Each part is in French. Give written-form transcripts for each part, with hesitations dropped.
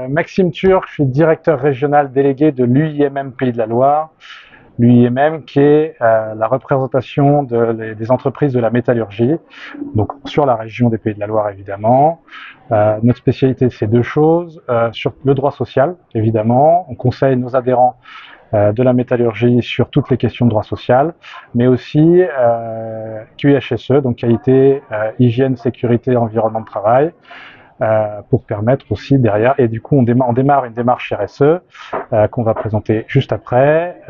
Maxime Turc, je suis directeur régional délégué de l'UIMM Pays de la Loire. L'UIMM qui est la représentation des entreprises de la métallurgie, donc sur la région des Pays de la Loire évidemment. Notre spécialité c'est deux choses, sur le droit social évidemment, on conseille nos adhérents de la métallurgie sur toutes les questions de droit social, mais aussi QHSE, donc qualité, hygiène, sécurité, environnement de travail, pour permettre aussi derrière, et du coup on démarre une démarche RSE qu'on va présenter juste après,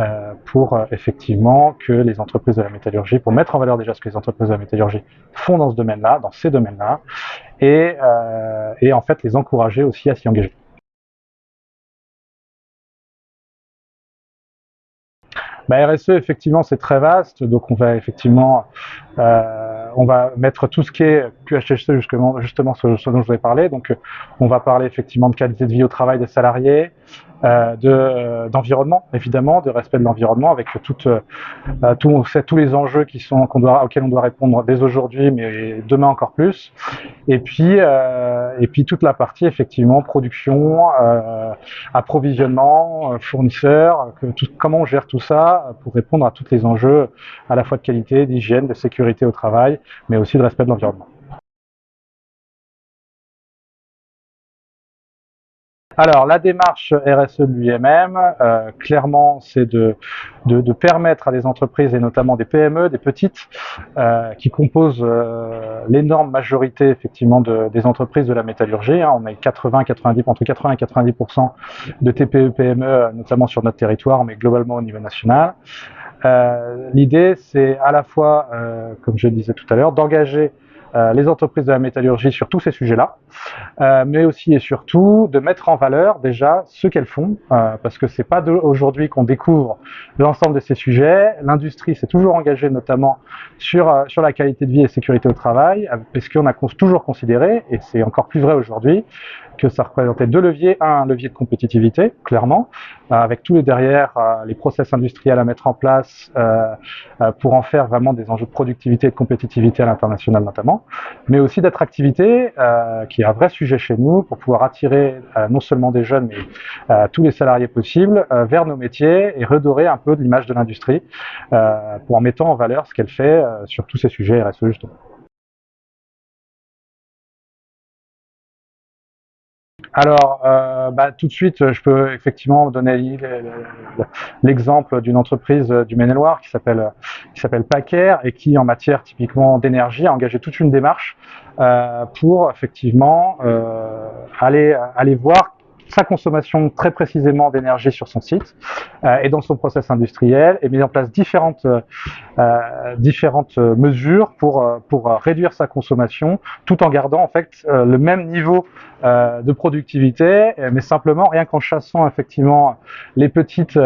pour effectivement que les entreprises de la métallurgie, pour mettre en valeur déjà ce que les entreprises de la métallurgie font dans ce domaine-là, dans ces domaines-là, et en fait les encourager aussi à s'y engager. RSE, effectivement, c'est très vaste, donc on va effectivement on va mettre tout ce qui est QHSE justement ce dont je vous ai parlé. Donc on va parler effectivement de qualité de vie au travail des salariés, d'environnement évidemment, de respect de l'environnement avec tous les enjeux auxquels on doit répondre dès aujourd'hui, mais demain encore plus. Et puis toute la partie effectivement production, approvisionnement, fournisseurs, comment on gère tout ça pour répondre à tous les enjeux à la fois de qualité, d'hygiène, de sécurité au travail, mais aussi de respect de l'environnement. Alors, la démarche RSE de l'UIMM, clairement, c'est de permettre à des entreprises, et notamment des PME, des petites, qui composent l'énorme majorité, effectivement, des entreprises de la métallurgie. Hein. On a entre 80 et 90% de TPE, PME, notamment sur notre territoire, mais globalement au niveau national. L'idée, c'est à la fois, comme je le disais tout à l'heure, d'engager les entreprises de la métallurgie sur tous ces sujets-là, mais aussi et surtout de mettre en valeur déjà ce qu'elles font, parce que c'est pas aujourd'hui qu'on découvre l'ensemble de ces sujets. L'industrie s'est toujours engagée notamment sur la qualité de vie et sécurité au travail, parce qu'on a toujours considéré, et c'est encore plus vrai aujourd'hui, que ça représentait deux leviers. Un levier de compétitivité, clairement, avec tous les derrière les process industriels à mettre en place pour en faire vraiment des enjeux de productivité et de compétitivité à l'international notamment, mais aussi d'attractivité, qui est un vrai sujet chez nous pour pouvoir attirer non seulement des jeunes, mais tous les salariés possibles vers nos métiers et redorer un peu de l'image de l'industrie en mettant en valeur ce qu'elle fait sur tous ces sujets RSE justement. Alors, tout de suite, je peux effectivement donner l'exemple d'une entreprise du Maine-et-Loire qui s'appelle Packer et qui, en matière typiquement d'énergie, a engagé toute une démarche pour effectivement aller voir sa consommation très précisément d'énergie sur son site et dans son process industriel, et mis en place différentes mesures pour réduire sa consommation tout en gardant en fait le même niveau de productivité, mais simplement rien qu'en chassant effectivement les petites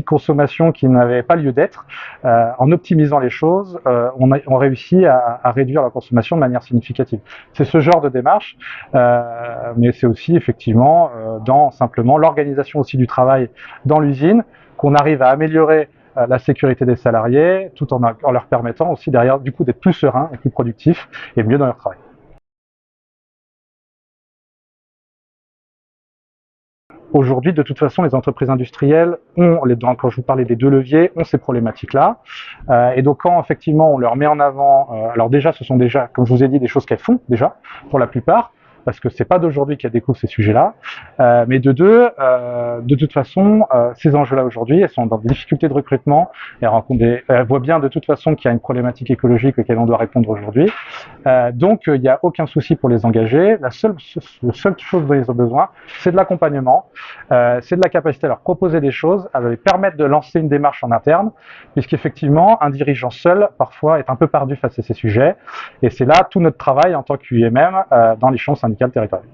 consommations qui n'avaient pas lieu d'être, en optimisant les choses, on réussit à réduire la consommation de manière significative. C'est ce genre de démarche, mais c'est aussi effectivement dans simplement l'organisation aussi du travail dans l'usine qu'on arrive à améliorer la sécurité des salariés, tout en leur permettant aussi derrière du coup d'être plus sereins et plus productifs et mieux dans leur travail. Aujourd'hui, de toute façon, les entreprises industrielles quand je vous parlais des deux leviers, ont ces problématiques-là. Et donc, quand effectivement on leur met en avant, alors déjà, ce sont déjà, comme je vous ai dit, des choses qu'elles font déjà, pour la plupart, parce que c'est pas d'aujourd'hui qu'elles découvrent ces sujets-là, mais de toute façon, ces enjeux-là aujourd'hui, elles sont dans des difficultés de recrutement, elles voient bien de toute façon qu'il y a une problématique écologique auquel on doit répondre aujourd'hui, donc il n'y a aucun souci pour les engager. La seule chose dont ils ont besoin, c'est de l'accompagnement, c'est de la capacité à leur proposer des choses, à leur permettre de lancer une démarche en interne, puisqu'effectivement, un dirigeant seul, parfois, est un peu perdu face à ces sujets, et c'est là tout notre travail en tant qu'UIMM dans l'échelon syndical territorial.